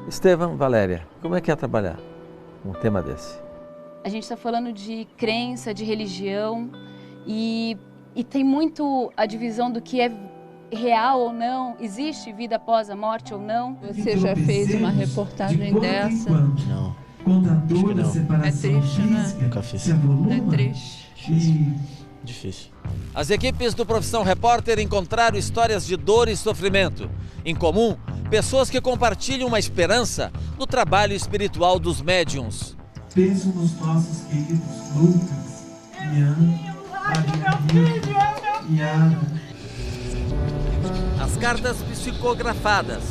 Estevão, Valéria, como é que é trabalhar um tema desse? A gente está falando de crença, de religião e tem muito a divisão do que é real ou não, existe vida após a morte ou não. Você já fez uma reportagem dessa? Não. Acho que não. É triste, né? Nunca fiz. Não é triste? Difícil. As equipes do Profissão Repórter encontraram histórias de dor e sofrimento. Em comum, pessoas que compartilham uma esperança no trabalho espiritual dos médiuns. Penso nos nossos queridos Lucas, Ian, Adriana e Ana. As cartas psicografadas.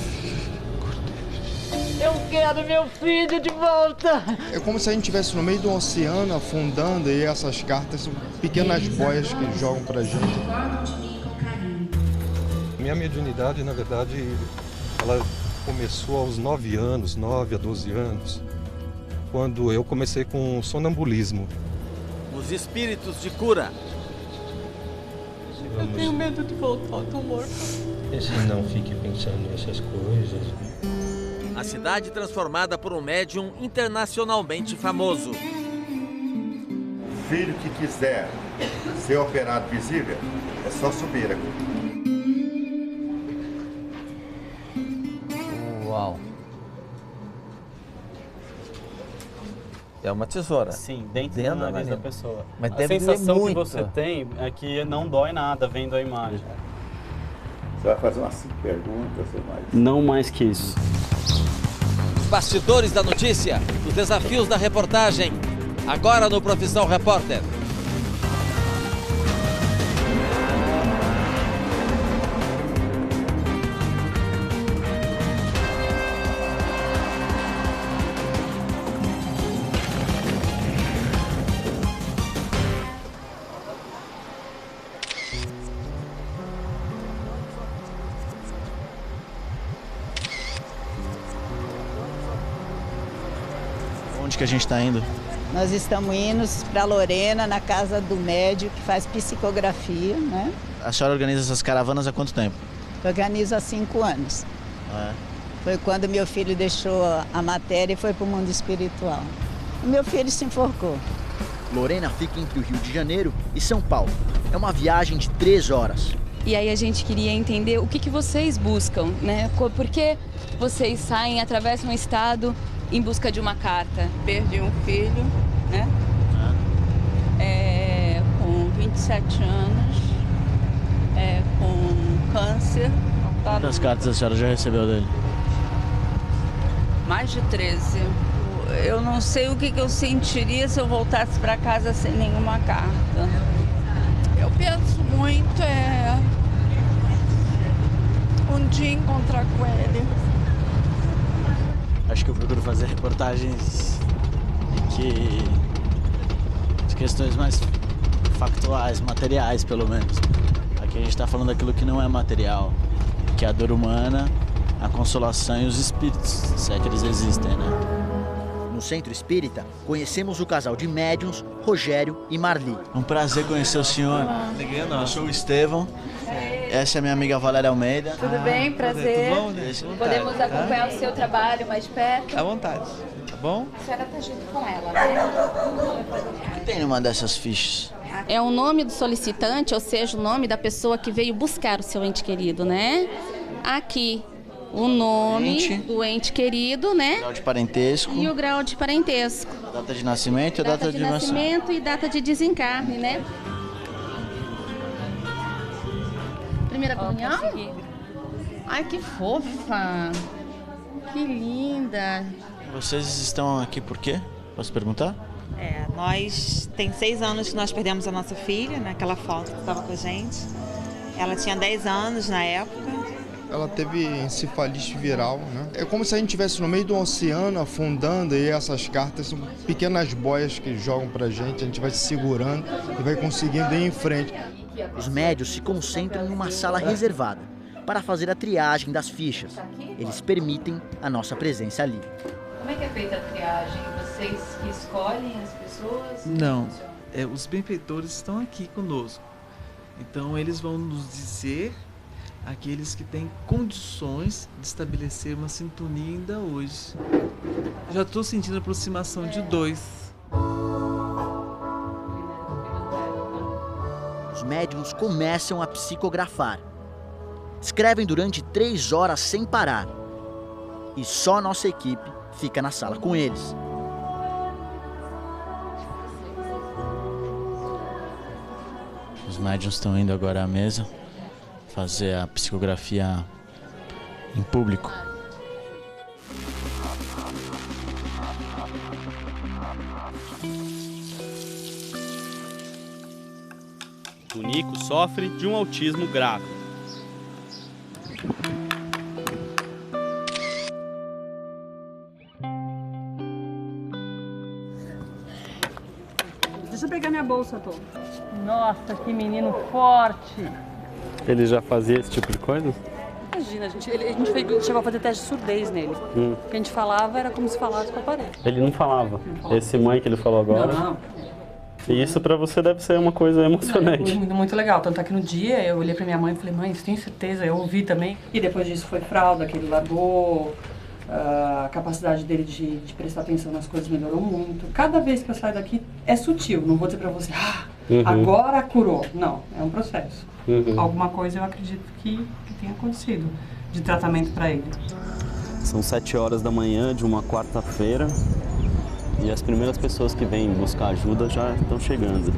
Eu quero meu filho de volta! É como se a gente estivesse no meio do oceano afundando e essas cartas são pequenas boias que eles jogam pra gente. Minha mediunidade, na verdade, ela começou aos 9 anos, 9 a 12 anos, quando eu comecei com sonambulismo. Os espíritos de cura. Eu tenho medo de voltar, tô morta. Não fique pensando nessas coisas. A cidade transformada por um médium internacionalmente famoso. Filho que quiser ser operado visível, é só subir aqui. Uau. É uma tesoura. Sim, dentro do nariz da pessoa. Mas a deve sensação doer que muito. você tem é que não dói nada vendo a imagem. Você vai fazer umas 5 perguntas, você vai. Não mais que isso. Os bastidores da notícia, os desafios da reportagem. Agora no Profissão Repórter. Onde que a gente está indo? Nós estamos indo para Lorena, na casa do médico que faz psicografia, né? A senhora organiza essas caravanas há quanto tempo? Organizo há 5 anos. É. Foi quando meu filho deixou a matéria e foi para o mundo espiritual. O meu filho se enforcou. Lorena fica entre o Rio de Janeiro e São Paulo. É uma viagem de 3 horas. E aí a gente queria entender o que vocês buscam, né? Por que vocês saem, atravessam o estado em busca de uma carta? Perdi um filho, né? Com 27 anos, com câncer. Quantas cartas a senhora já recebeu dele? Mais de 13. Eu não sei o que eu sentiria se eu voltasse para casa sem nenhuma carta. Eu penso muito um dia encontrar com ele. Acho que eu procuro fazer reportagens de questões mais factuais, materiais pelo menos. Aqui a gente está falando daquilo que não é material, que é a dor humana, a consolação e os espíritos, se é que eles existem, né? No Centro Espírita, conhecemos o casal de médiuns, Rogério e Marli. Um prazer conhecer o senhor. Eu sou o Estevão. Essa é a minha amiga Valéria Almeida. Tudo bem? Prazer. Tudo bom? Podemos acompanhar o seu trabalho mais de perto? À vontade, tá bom? A senhora está junto com ela, né? O que tem numa dessas fichas? É o nome do solicitante, ou seja, o nome da pessoa que veio buscar o seu ente querido, né? Aqui, o nome do ente querido, né? Grau de parentesco. E o grau de parentesco. Data de nascimento e data de nascimento e data de desencarne, né? Primeira comunhão? Ai, que fofa! Que linda! Vocês estão aqui por quê? Posso perguntar? Nós tem 6 anos que nós perdemos a nossa filha, naquela foto que estava com a gente. Ela tinha 10 anos na época. Ela teve encefalite viral, né? É como se a gente estivesse no meio do oceano afundando e essas cartas são pequenas boias que jogam pra gente, a gente vai se segurando e vai conseguindo ir em frente. Os médios se concentram em uma sala reservada para fazer a triagem das fichas. Eles permitem a nossa presença ali. Como é que é feita a triagem? Vocês que escolhem as pessoas? Não. os benfeitores estão aqui conosco. Então eles vão nos dizer aqueles que têm condições de estabelecer uma sintonia ainda hoje. Já estou sentindo a aproximação de 2. Os médiuns começam a psicografar. Escrevem durante 3 horas sem parar. E só nossa equipe fica na sala com eles. Os médiuns estão indo agora à mesa fazer a psicografia em público. O Nico sofre de um autismo grave. Deixa eu pegar minha bolsa, Tom. Nossa, que menino forte! Ele já fazia esse tipo de coisa? Imagina, a gente chegou a fazer teste de surdez nele. O que a gente falava era como se falasse com a parede. Ele não falava? Esse mãe que ele falou agora? Não. E isso pra você deve ser uma coisa emocionante. Muito legal. Tanto é que no dia eu olhei pra minha mãe e falei, mãe, você tem certeza? Eu ouvi também. E depois disso foi fralda, que ele largou. A capacidade dele de prestar atenção nas coisas melhorou muito. Cada vez que eu saio daqui é sutil. Não vou dizer pra você, agora curou. Não, é um processo. Alguma coisa eu acredito que tenha acontecido de tratamento pra ele. São 7 horas da manhã de uma quarta-feira e as primeiras pessoas que vêm buscar ajuda já estão chegando.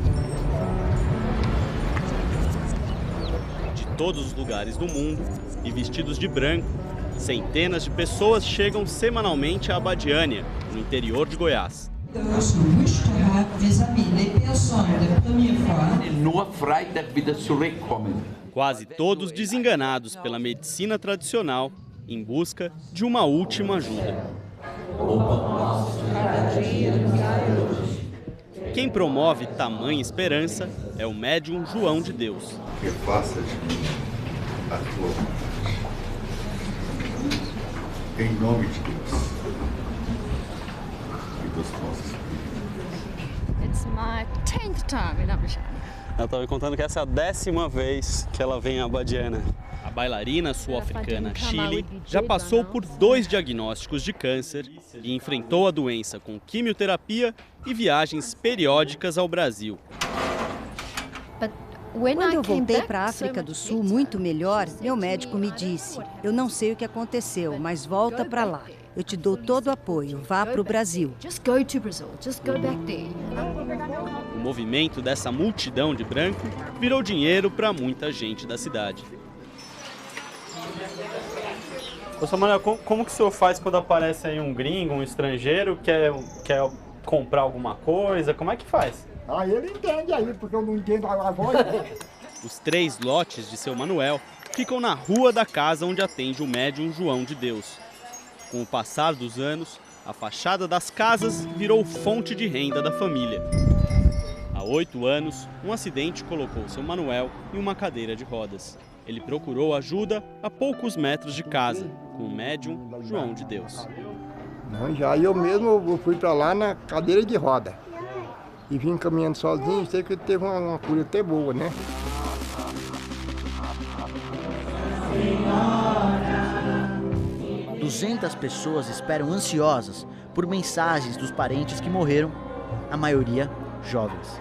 De todos os lugares do mundo e vestidos de branco, centenas de pessoas chegam semanalmente a Abadiânia, no interior de Goiás. Quase todos desenganados pela medicina tradicional, em busca de uma última ajuda. Quem promove tamanha esperança é o médium João de Deus. Que faça de mim a tua vontade. Em nome de Deus e dos nossos filhos. It's my 10th time in Abidjan. Ela estava me contando que essa é a 10ª vez que ela vem a Abadiânia. A bailarina sul-africana Chile já passou por 2 diagnósticos de câncer e enfrentou a doença com quimioterapia e viagens periódicas ao Brasil. Quando eu voltei para a África do Sul muito melhor, meu médico me disse, eu não sei o que aconteceu, mas volta para lá. Eu te dou todo o apoio, vá para o Brasil. O movimento dessa multidão de branco virou dinheiro para muita gente da cidade. Ô Samuel, como que o senhor faz quando aparece aí um gringo, um estrangeiro, quer comprar alguma coisa? Como é que faz? Ele entende aí, porque eu não entendo a voz. Os 3 lotes de seu Manuel ficam na rua da casa onde atende o médium João de Deus. Com o passar dos anos, a fachada das casas virou fonte de renda da família. Há 8 anos, um acidente colocou seu Manuel em uma cadeira de rodas. Ele procurou ajuda a poucos metros de casa, com o médium João de Deus. Já eu mesmo fui para lá na cadeira de roda. E vim caminhando sozinho, sei que teve uma cura até boa, né? Senhora. 200 pessoas esperam ansiosas por mensagens dos parentes que morreram, a maioria jovens.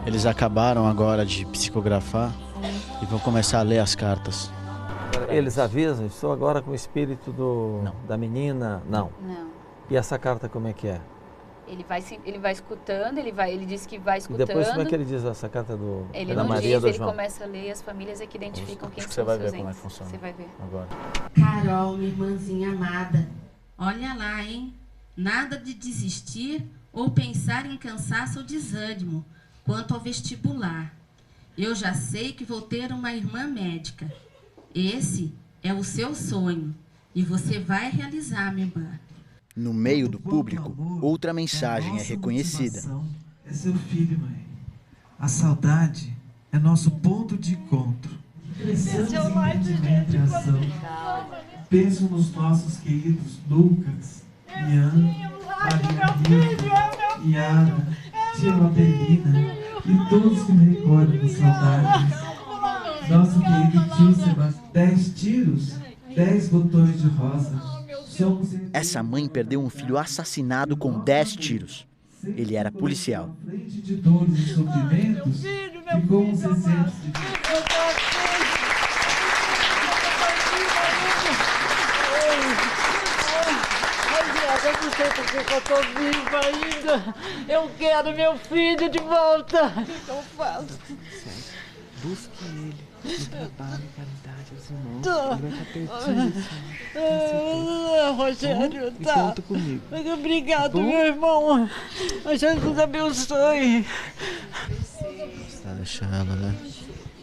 Eles acabaram agora de psicografar e vão começar a ler as cartas. Eles avisam, estou agora com o espírito da menina? Não. E essa carta como é que é? Ele vai escutando, ele diz que vai escutando. E depois como é que ele diz essa carta da Maria do João? Ele começa a ler, as famílias é que identificam quem são os seus entes. Você vai ver como é que funciona. Você vai ver. Agora. Carol, minha irmãzinha amada, olha lá, hein? Nada de desistir ou pensar em cansaço ou desânimo quanto ao vestibular. Eu já sei que vou ter uma irmã médica. Esse é o seu sonho e você vai realizar, minha irmã. No meio do público, outra mensagem é reconhecida. É seu filho, mãe. A saudade é nosso ponto de encontro. Esse é o lar de gente. Penso nos nossos queridos Lucas, Ian, Maria Yara, tia Madelina e todos que me recordam com saudades. Nosso querido tio Sebastião, 10 tiros, 10 botões de rosa. Essa mãe perdeu um filho assassinado com 10 tiros. Ele era policial. Frente de dores e sofrimentos, ficou uns exemplos de... Eu não sei porque eu tô viva ainda. Eu quero meu filho de volta. Então faço. Busque ele no trabalho, caridade aos irmãos. Ele vai estar pertinho. Rogério, bom? tá. E conta comigo. Muito obrigado, Bom? meu irmão. Jesus abençoe. Você tá deixando ela, né?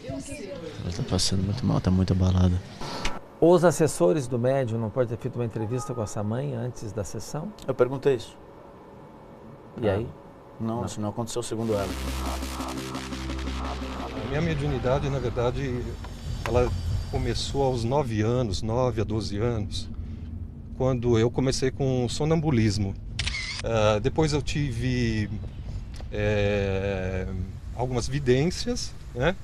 Ela tá passando muito mal, tá muito abalada. Os assessores do médium não podem ter feito uma entrevista com essa mãe antes da sessão? Eu perguntei isso. E aí? Não, isso não aconteceu segundo ela. A minha mediunidade, na verdade, ela começou aos 9 anos, 9 a 12 anos, quando eu comecei com sonambulismo. Depois eu tive algumas vidências, né?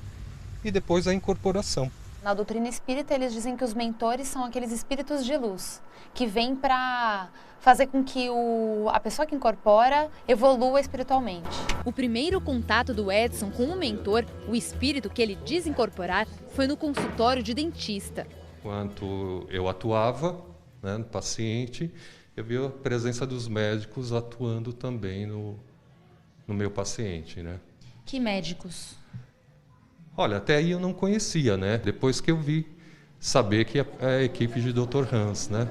E depois a incorporação. Na doutrina espírita, eles dizem que os mentores são aqueles espíritos de luz, que vêm para fazer com que a pessoa que incorpora evolua espiritualmente. O primeiro contato do Edson com o mentor, o espírito que ele diz incorporar, foi no consultório de dentista. Enquanto eu atuava, né, no paciente, eu vi a presença dos médicos atuando também no meu paciente, né? Que médicos? Olha, até aí eu não conhecia, né? Depois que eu vi saber que é a equipe de Dr. Hans, né?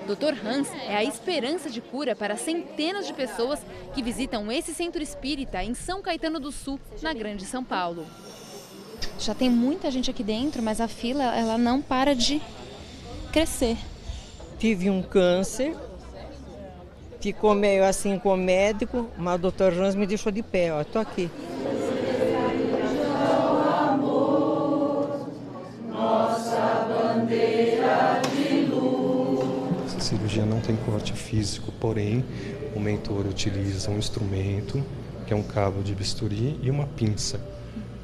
Dr. Hans é a esperança de cura para centenas de pessoas que visitam esse centro espírita em São Caetano do Sul, na Grande São Paulo. Já tem muita gente aqui dentro, mas a fila ela não para de crescer. Tive um câncer, ficou meio assim com o médico, mas o Dr. Hans me deixou de pé, ó, tô aqui. Essa cirurgia não tem corte físico, porém o mentor utiliza um instrumento, que é um cabo de bisturi e uma pinça.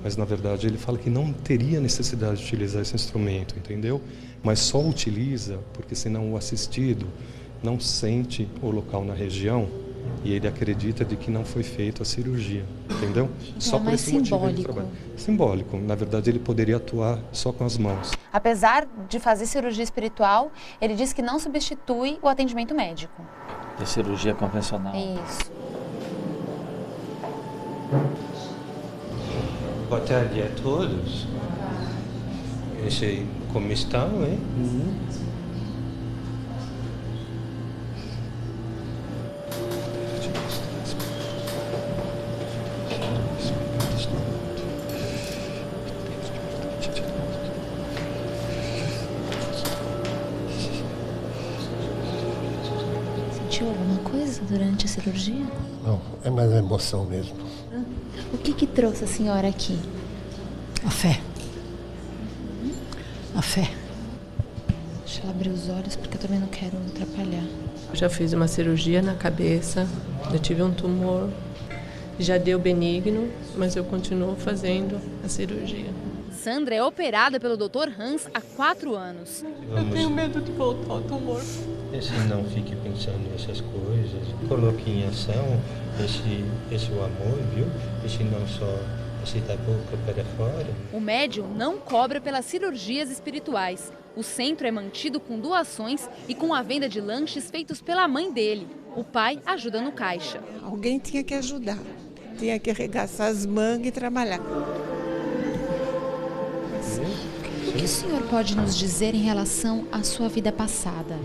Mas na verdade ele fala que não teria necessidade de utilizar esse instrumento, entendeu? Mas só utiliza porque senão o assistido não sente o local na região e ele acredita de que não foi feita a cirurgia, entendeu? Então só é por mais esse motivo ele simbólico. trabalha. Simbólico. Na verdade ele poderia atuar só com as mãos. Apesar de fazer cirurgia espiritual, ele diz que não substitui o atendimento médico. É cirurgia convencional. Isso. Boa tarde a todos. Eu sei como estão, hein? Sentiu alguma coisa durante a cirurgia? Não, é mais a emoção mesmo. O que trouxe a senhora aqui? A fé. A fé. Deixa ela abrir os olhos, porque eu também não quero atrapalhar. Eu já fiz uma cirurgia na cabeça, eu tive um tumor, já deu benigno, mas eu continuo fazendo a cirurgia. Sandra é operada pelo Dr. Hans há 4 anos. Eu tenho medo de voltar ao tumor. Esse não fique pensando nessas coisas, coloque em ação esse o amor, viu? Esse não só esse da boca para fora. O médium não cobra pelas cirurgias espirituais. O centro é mantido com doações e com a venda de lanches feitos pela mãe dele. O pai ajuda no caixa. Alguém tinha que ajudar, tinha que arregaçar as mangas e trabalhar. O que o senhor pode nos dizer em relação à sua vida passada?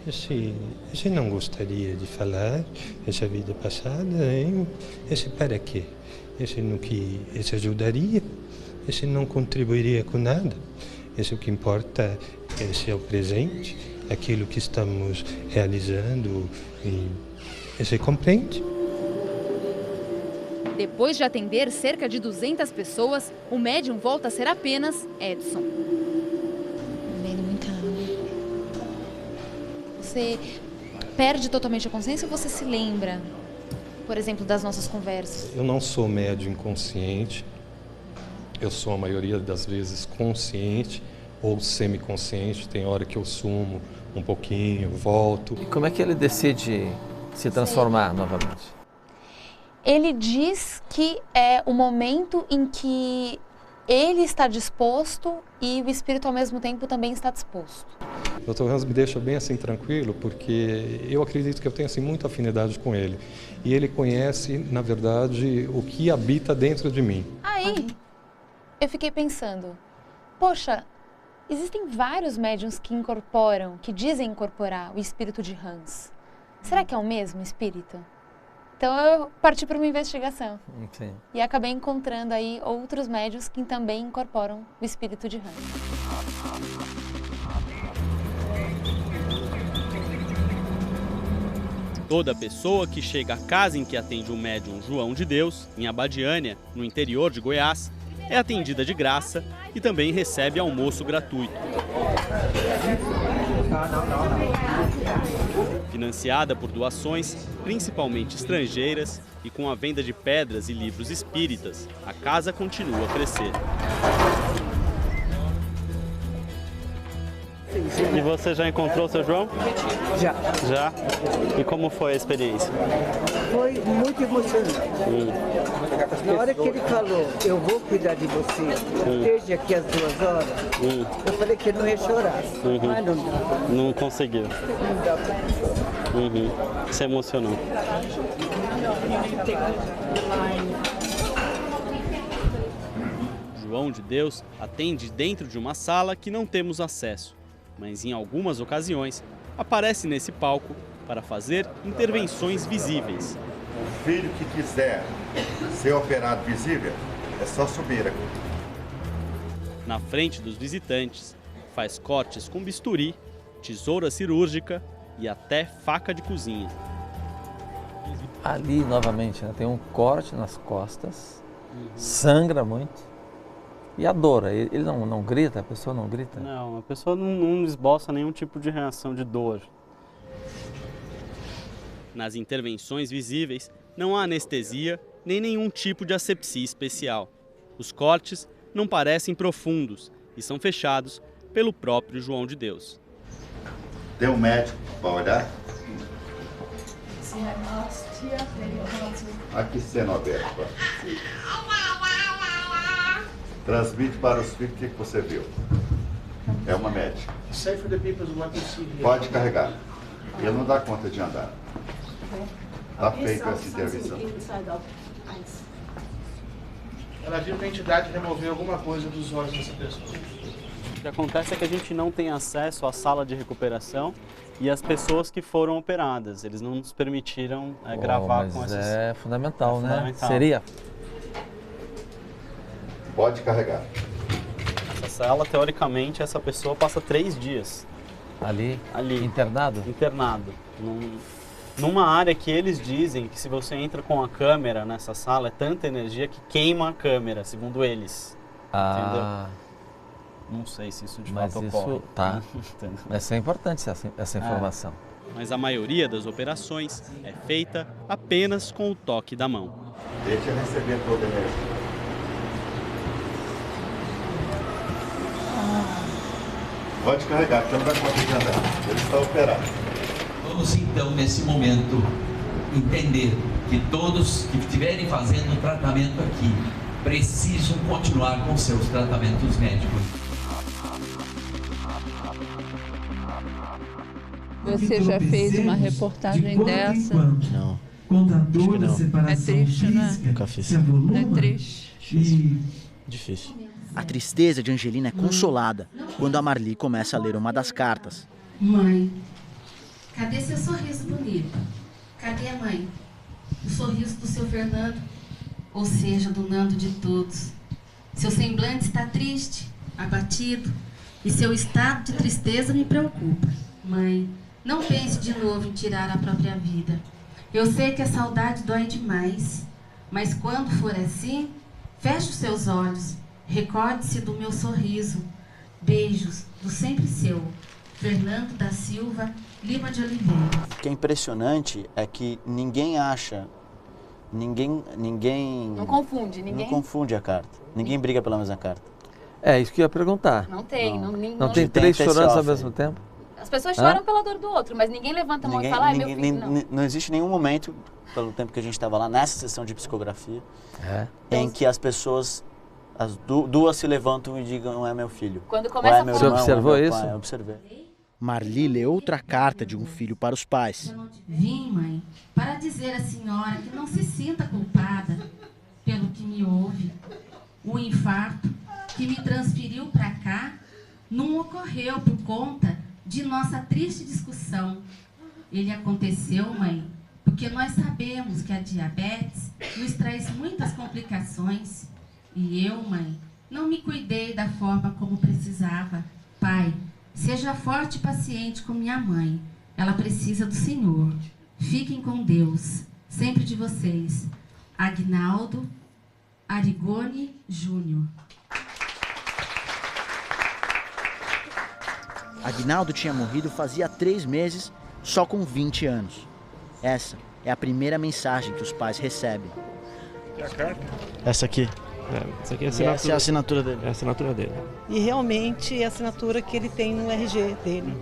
Esse não gostaria de falar, essa vida passada, hein? Esse para quê? Esse no que esse ajudaria? Esse não contribuiria com nada? Esse o que importa, esse é o presente, aquilo que estamos realizando, e esse compreende? Depois de atender cerca de 200 pessoas, o médium volta a ser apenas Edson. Bebendo muita água. você perde totalmente a consciência ou você se lembra, por exemplo, das nossas conversas? Eu não sou médium inconsciente, eu sou a maioria das vezes consciente ou semiconsciente, tem hora que eu sumo um pouquinho, volto. E como é que ele decide se transformar novamente? Ele diz que é o momento em que ele está disposto e o espírito ao mesmo tempo também está disposto. O Dr. Hans me deixa bem assim tranquilo, porque eu acredito que eu tenho assim muita afinidade com ele. E ele conhece, na verdade, o que habita dentro de mim. Aí, eu fiquei pensando, poxa, existem vários médiuns que incorporam, que dizem incorporar o espírito de Hans. Será que é o mesmo espírito? Então eu parti para uma investigação. Sim. E acabei encontrando aí outros médiuns que também incorporam o espírito de Hans. Toda pessoa que chega à casa em que atende o médium João de Deus, em Abadiânia, no interior de Goiás, é atendida de graça e também recebe almoço gratuito. Financiada por doações, principalmente estrangeiras, e com a venda de pedras e livros espíritas, a casa continua a crescer. E você já encontrou o seu João? Já. Já? E como foi a experiência? Foi muito emocionante. Na hora que ele falou, eu vou cuidar de você, esteja aqui às 2 horas, eu falei que ele não ia chorar. Mas não dá. Não conseguiu. Não dá pra chorar. Se emocionou. João de Deus atende dentro de uma sala que não temos acesso, mas em algumas ocasiões aparece nesse palco para fazer intervenções visíveis. O filho que quiser ser operado visível, é só subir aqui. Na frente dos visitantes, faz cortes com bisturi, tesoura cirúrgica e até faca de cozinha. Ali, novamente, né, tem um corte nas costas, sangra muito. E a dor? Ele não grita? A pessoa não grita? Não, a pessoa não esboça nenhum tipo de reação de dor. Nas intervenções visíveis, não há anestesia nem nenhum tipo de asepsia especial. Os cortes não parecem profundos e são fechados pelo próprio João de Deus. Tem um médico para olhar? Aqui cena aberta. Transmite para os filhos o que você viu. É uma médica. Pode carregar. Ele não dá conta de andar. Está feita essa intervenção. Ela viu que a entidade removeu alguma coisa dos olhos dessa pessoa. O que acontece é que a gente não tem acesso à sala de recuperação e às pessoas que foram operadas. Eles não nos permitiram gravar com essas... É fundamental, né? Fundamental. Seria? Pode carregar. Essa sala, teoricamente, essa pessoa passa 3 dias. Ali? Internado? Internado. Numa área que eles dizem que se você entra com a câmera nessa sala, é tanta energia que queima a câmera, segundo eles. Entendeu? Não sei se isso de fato ocorre. Tá. Mas é importante essa informação. Mas a maioria das operações é feita apenas com o toque da mão. Deixa eu receber toda a energia. Pode carregar, porque não dá conta de andar. Ele está operado. Vamos então, nesse momento, entender que todos que estiverem fazendo tratamento aqui precisam continuar com seus tratamentos médicos. Você já fez uma reportagem dessa? Não. Contador da separação É triste, né? física, Nunca fiz. se avoluma É triste. Difícil. A tristeza de Angelina é consolada quando a Marli começa a ler uma das cartas. Mãe, cadê seu sorriso bonito? Cadê, mãe? O sorriso do seu Fernando, ou seja, do Nando de todos. Seu semblante está triste, abatido, e seu estado de tristeza me preocupa. Mãe, não pense de novo em tirar a própria vida. Eu sei que a saudade dói demais, mas quando for assim, feche os seus olhos, recorde-se do meu sorriso. Beijos do sempre seu, Fernando da Silva Lima de Oliveira. O que é impressionante é que ninguém acha, ninguém Não confunde, ninguém. não confunde a carta. Ninguém briga pela mesma carta. É, isso que eu ia perguntar. Não tem, Não tem três chorantes ao mesmo tempo? As pessoas choram pela dor do outro, mas ninguém levanta a mão e fala, meu filho, não existe nenhum momento, pelo tempo que a gente estava lá, nessa sessão de psicografia, em que as pessoas, as duas se levantam e digam, não é meu filho. Quando começa a falar... Você observou isso? Eu observei. Marli lê outra carta de um filho para os pais. Vim, mãe, para dizer à senhora que não se sinta culpada pelo que me houve. O infarto que me transferiu para cá não ocorreu por conta de nossa triste discussão. Ele aconteceu, mãe, porque nós sabemos que a diabetes nos traz muitas complicações. E eu, mãe, não me cuidei da forma como precisava. Pai, seja forte e paciente com minha mãe. Ela precisa do Senhor. Fiquem com Deus. Sempre de vocês. Agnaldo Arigoni Júnior. Agnaldo tinha morrido fazia 3 meses, só com 20 anos. Essa é a primeira mensagem que os pais recebem. E a carta? Essa aqui. Essa aqui é Essa é a assinatura dele. É a assinatura dele. E realmente é a assinatura que ele tem no RG dele.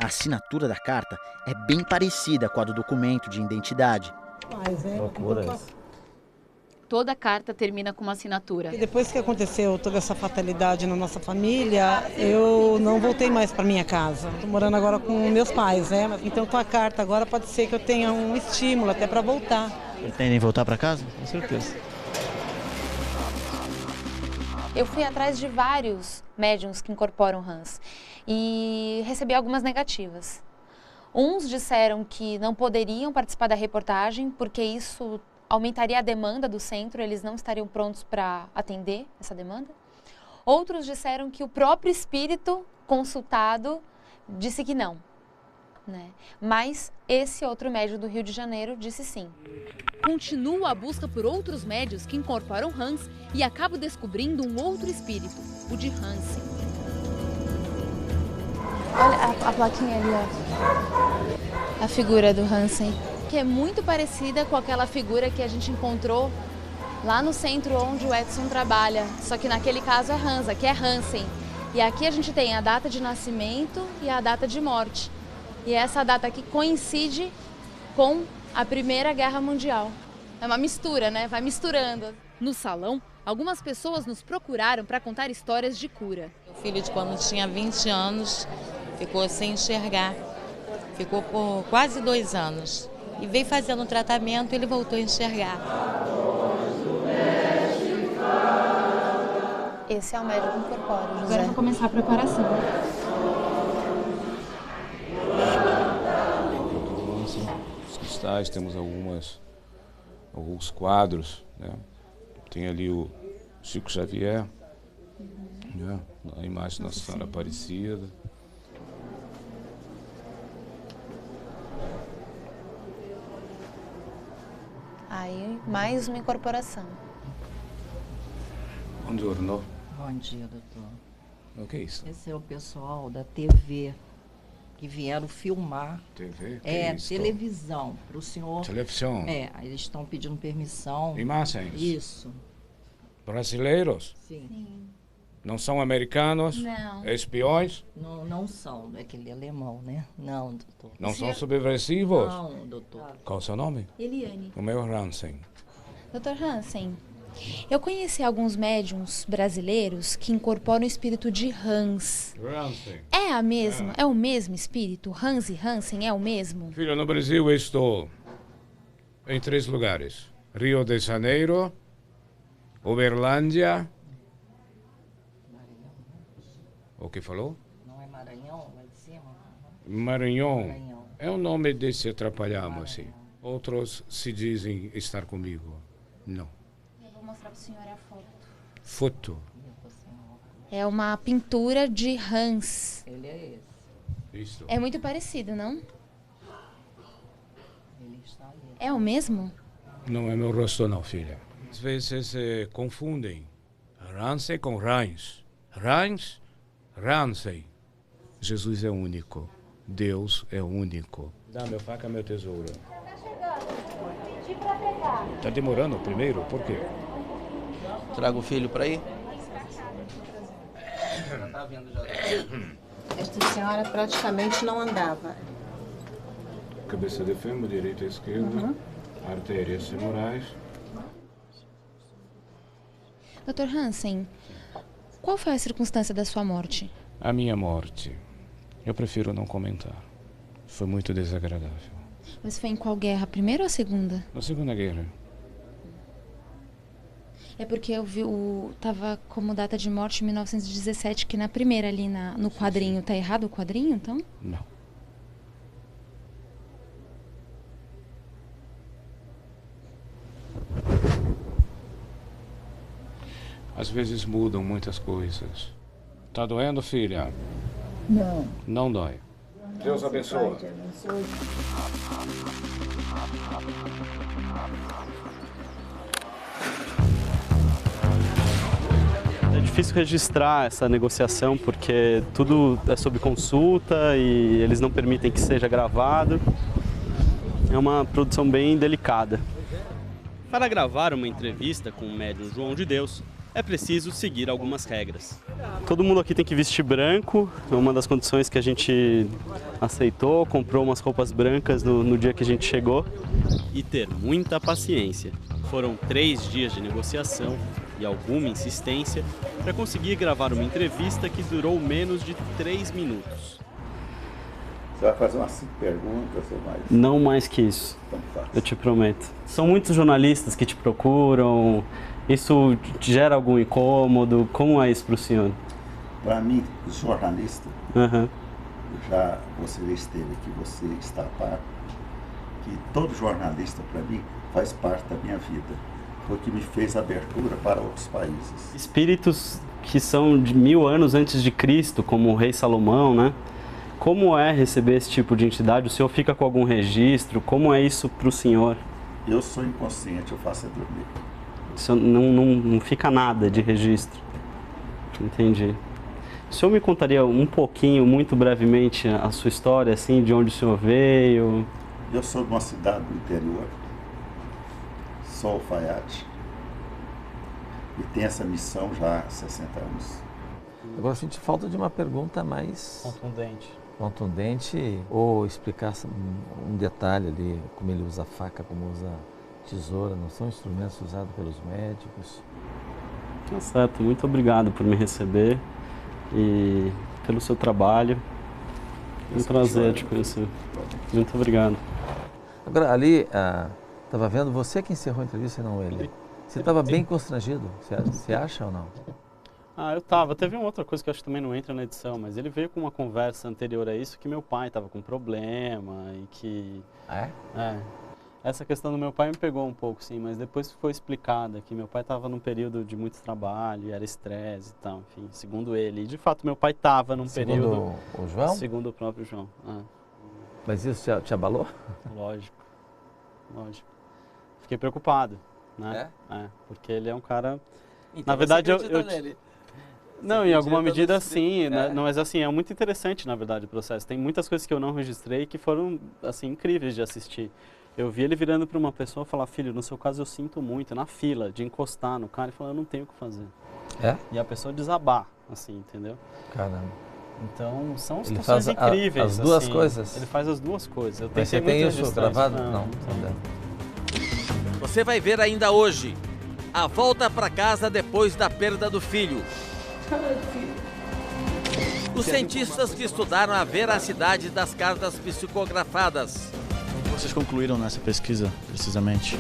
A assinatura da carta é bem parecida com a do documento de identidade. Mas Loucura isso. Toda carta termina com uma assinatura. E depois que aconteceu toda essa fatalidade na nossa família, eu não voltei mais para minha casa. Estou morando agora com meus pais, né? Então com a carta agora pode ser que eu tenha um estímulo até para voltar. Pretendem voltar para casa? Com certeza. Eu fui atrás de vários médiuns que incorporam Hans e recebi algumas negativas. Uns disseram que não poderiam participar da reportagem porque isso aumentaria a demanda do centro, eles não estariam prontos para atender essa demanda. Outros disseram que o próprio espírito consultado disse que não, né? Mas esse outro médium do Rio de Janeiro disse sim. Continua a busca por outros médiuns que incorporam Hans e acabo descobrindo um outro espírito, o de Hansen. Olha a plaquinha ali, ó. A figura do Hansen, que é muito parecida com aquela figura que a gente encontrou lá no centro onde o Edson trabalha. Só que naquele caso é Hans, aqui é Hansen. E aqui a gente tem a data de nascimento e a data de morte. E essa data aqui coincide com a Primeira Guerra Mundial. É uma mistura, né? Vai misturando. No salão, algumas pessoas nos procuraram para contar histórias de cura. O filho, quando tinha 20 anos, ficou sem enxergar. Ficou por quase 2 anos. E veio fazendo um tratamento e ele voltou a enxergar. Esse é o médico que incorpora, José. Agora eu vou começar a preparação. Os cristais, temos alguns quadros, né? Tem ali o Chico Xavier, né? A imagem da Nossa Senhora Aparecida. Aí, mais uma incorporação. Bom dia. Bom dia, doutor. O que é isso? Esse é o pessoal da TV que vieram filmar. TV? É televisão, para o senhor. Televisão? É, eles estão pedindo permissão. Imagens? Isso. Brasileiros? Sim. Não são americanos? Não. Espiões? Não são, é aquele alemão, né? Não, doutor. Não são subversivos? Não, doutor. Qual é o seu nome? Eliane. O meu é Hansen. Dr. Hansen, eu conheci alguns médiums brasileiros que incorporam o espírito de Hans. Hansen. É a mesma? É o mesmo espírito? Hans e Hansen é o mesmo? Filho, no Brasil eu estou em 3 lugares. Rio de Janeiro, Uberlândia. O que falou? Não é Maranhão, lá de cima? Maranhão. É o nome desse atrapalhamos, assim. Outros se dizem estar comigo. Não. Eu vou mostrar para o senhor a foto. Foto. É uma pintura de Hans. Ele é esse. Isso. É muito parecido, não? Ele está ali. É o mesmo? Não é meu rosto não, filha. Às vezes confundem Hansen com Reins. Reins, Hansen. Jesus é único. Deus é único. Dá meu faca, meu tesouro. Tá demorando primeiro? Por quê? Traga o filho para ir? Esta senhora praticamente não andava. Cabeça de fêmur, direita e esquerda, artérias femorais. Dr. Hansen, qual foi a circunstância da sua morte? A minha morte, eu prefiro não comentar. Foi muito desagradável. Mas foi em qual guerra? A primeira ou a segunda? Na Segunda Guerra. É porque eu vi tava como data de morte 1917, que na primeira ali no quadrinho. Tá errado o quadrinho, então? Não. Às vezes mudam muitas coisas. Tá doendo, filha? Não. Não dói. Deus abençoe. É difícil registrar essa negociação porque tudo é sob consulta e eles não permitem que seja gravado. É uma produção bem delicada. Para gravar uma entrevista com o médium João de Deus, é preciso seguir algumas regras. Todo mundo aqui tem que vestir branco, é uma das condições que a gente aceitou, comprou umas roupas brancas no dia que a gente chegou. E ter muita paciência. Foram 3 dias de negociação e alguma insistência para conseguir gravar uma entrevista que durou menos de 3 minutos. Você vai fazer umas 5 perguntas ou mais? Não mais que isso, eu te prometo. São muitos jornalistas que te procuram. Isso gera algum incômodo? Como é isso para o senhor? Para mim, jornalista, já você esteve aqui, você está a par, que todo jornalista, para mim, faz parte da minha vida. Foi o que me fez abertura para outros países. Espíritos que são de 1000 anos antes de Cristo, como o rei Salomão, né? Como é receber esse tipo de entidade? O senhor fica com algum registro? Como é isso para o senhor? Eu sou inconsciente, eu faço é dormir. Não fica nada de registro. Entendi. O senhor me contaria um pouquinho, muito brevemente, a sua história, assim, de onde o senhor veio? Eu sou de uma cidade do interior, sou alfaiate, e tenho essa missão já há 60 anos. Agora, senti falta de uma pergunta mais contundente ou explicar um detalhe ali, como ele usa faca, como usa tesoura, não são instrumentos usados pelos médicos? Tá certo, muito obrigado por me receber e pelo seu trabalho. É um prazer te conhecer. Muito obrigado. Agora, ali, estava vendo, você que encerrou a entrevista e não ele. Você estava bem constrangido, você acha ou não? Eu estava. Teve uma outra coisa que eu acho que também não entra na edição, mas ele veio com uma conversa anterior a isso que meu pai estava com problema e que... Essa questão do meu pai me pegou um pouco, sim, mas depois foi explicada que meu pai estava num período de muito trabalho, era estresse e tal, enfim, segundo ele. E de fato meu pai estava num período... Segundo o João? Segundo o próprio João. Mas isso te abalou? Lógico. Fiquei preocupado, né? Porque ele é um cara... Então, na verdade, nele. Não, em alguma medida sim, né? Não, mas assim, é muito interessante, na verdade, o processo. Tem muitas coisas que eu não registrei que foram, assim, incríveis de assistir. Eu vi ele virando para uma pessoa e falar, filho, no seu caso eu sinto muito, na fila, de encostar no cara e falar, eu não tenho o que fazer. E a pessoa desabar, assim, entendeu? Caramba. Então, são situações incríveis. As duas assim, coisas? Ele faz as duas coisas. Mas você tem isso gravado? Não. Você vai ver ainda hoje a volta para casa depois da perda do filho. Os cientistas que estudaram a veracidade das cartas psicografadas. O que vocês concluíram nessa pesquisa, precisamente?